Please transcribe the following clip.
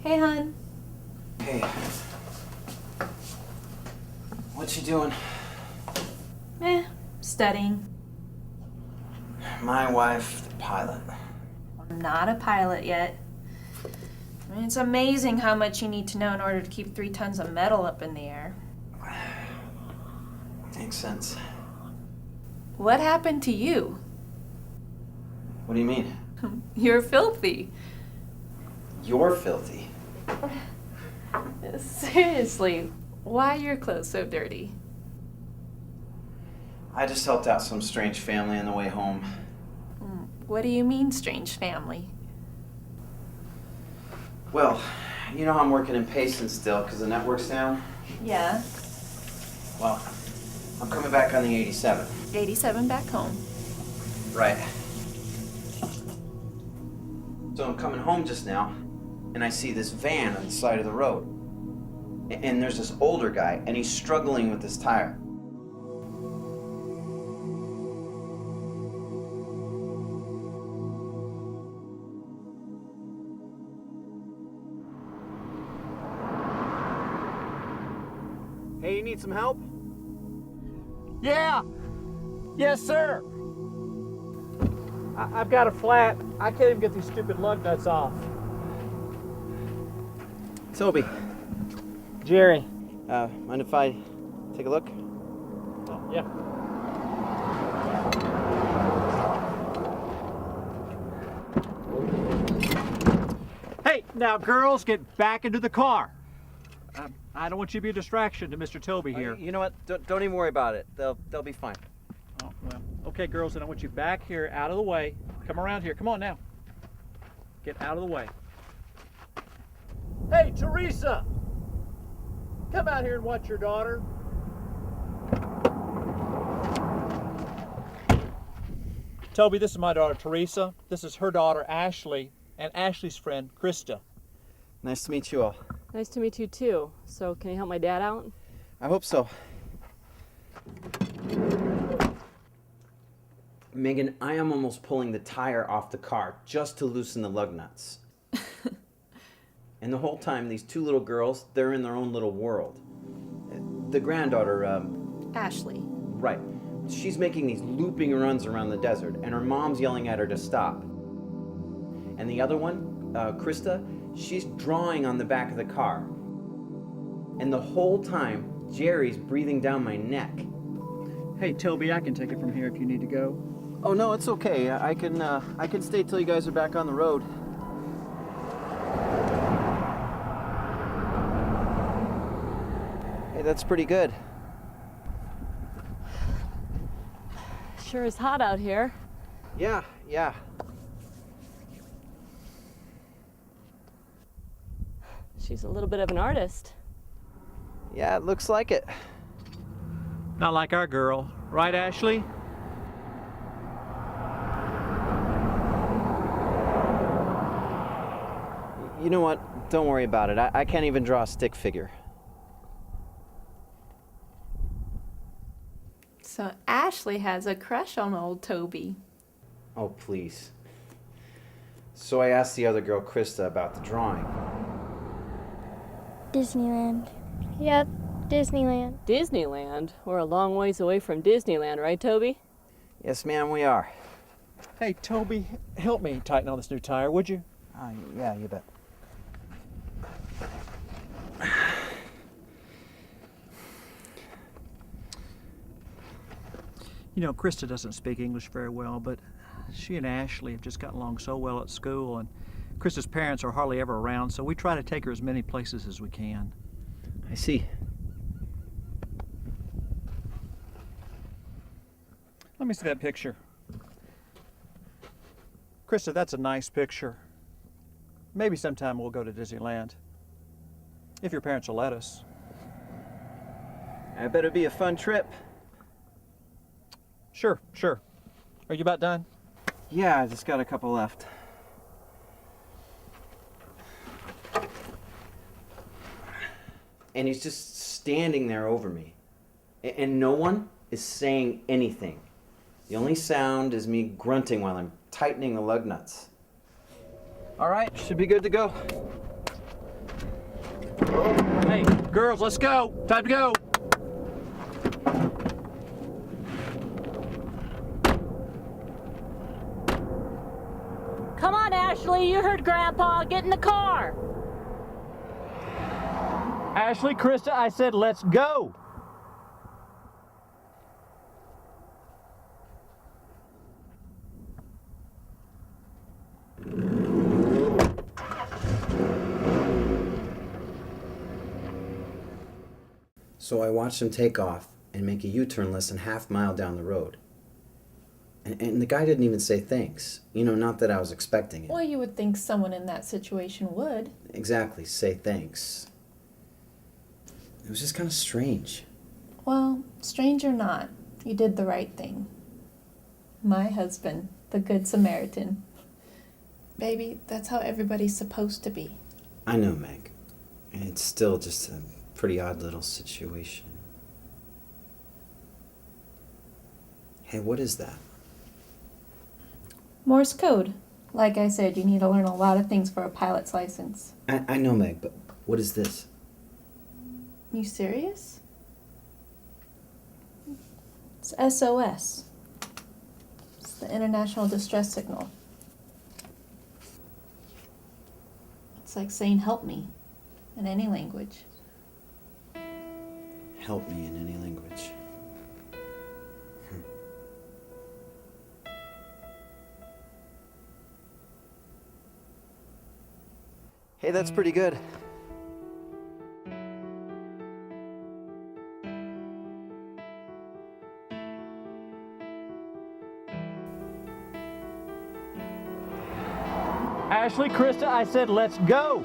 Hey, hon. Hey. What you doing? Studying. My wife, the pilot. I'm not a pilot yet. I mean, it's amazing how much you need to know in order to keep 3 tons of metal up in the air. Makes sense. What happened to you? What do you mean? You're filthy. You're filthy. Seriously, why are your clothes so dirty? I just helped out some strange family on the way home. What do you mean, strange family? Well, you know how I'm working in Payson still because the network's down? Yeah. Well, I'm coming back on the 87. 87 back home. Right. So I'm coming home just now, and I see this van on the side of the road. And there's this older guy, and he's struggling with his tire. Hey, you need some help? Yeah! Yes, sir! I've got a flat. I can't even get these stupid lug nuts off. Toby, Jerry. mind if I take a look? Oh, yeah. Hey, now girls, get back into the car. I don't want you to be a distraction to Mr. Toby here. You know what? Don't even worry about it. They'll be fine. Oh, well. Okay, girls, then I want you back here, out of the way. Come around here. Come on now. Get out of the way. Hey, Teresa! Come out here and watch your daughter. Toby, this is my daughter, Teresa. This is her daughter, Ashley, and Ashley's friend, Krista. Nice to meet you all. Nice to meet you too. So can you help my dad out? I hope so. Megan, I am almost pulling the tire off the car just to loosen the lug nuts. And the whole time, these 2 little girls, they're in their own little world. The granddaughter, Ashley. right, she's making these looping runs around the desert, and her mom's yelling at her to stop. And the other one, Krista, she's drawing on the back of the car. And the whole time, Jerry's breathing down my neck. Hey, Toby, I can take it from here if you need to go. Oh no, it's okay. I can stay till you guys are back on the road. Hey, that's pretty good. Sure is hot out here. Yeah. She's a little bit of an artist. Yeah, it looks like it. Not like our girl. Right, Ashley? You know what? Don't worry about it. I can't even draw a stick figure. So Ashley has a crush on old Toby. Oh, please. So I asked the other girl, Krista, about the drawing. Disneyland. Yep, Disneyland. Disneyland? We're a long ways away from Disneyland, right, Toby? Yes, ma'am, we are. Hey, Toby, help me tighten on this new tire, would you? Yeah, you bet. You know, Krista doesn't speak English very well, but she and Ashley have just gotten along so well at school, and Krista's parents are hardly ever around, so we try to take her as many places as we can. I see. Let me see that picture. Krista, that's a nice picture. Maybe sometime we'll go to Disneyland. If your parents will let us. I bet it'd be a fun trip. Sure. Are you about done? Yeah, I just got a couple left. And he's just standing there over me. And no one is saying anything. The only sound is me grunting while I'm tightening the lug nuts. All right, should be good to go. Girls, let's go. Time to go. Come on, Ashley, you heard Grandpa. Get in the car. Ashley, Krista, I said let's go. So I watched him take off and make a U-turn less than half mile down the road. And the guy didn't even say thanks. You know, not that I was expecting it. Well, you would think someone in that situation would. Exactly, say thanks. It was just kind of strange. Well, strange or not, you did the right thing. My husband, the Good Samaritan. Baby, that's how everybody's supposed to be. I know, Meg. It's still just a pretty odd little situation. Hey, what is that? Morse code. Like I said, you need to learn a lot of things for a pilot's license. I know, Meg, but what is this? You serious? It's SOS. It's the International Distress Signal. It's like saying help me in any language. Help me in any language. Hey, that's pretty good. Ashley, Krista, I said let's go.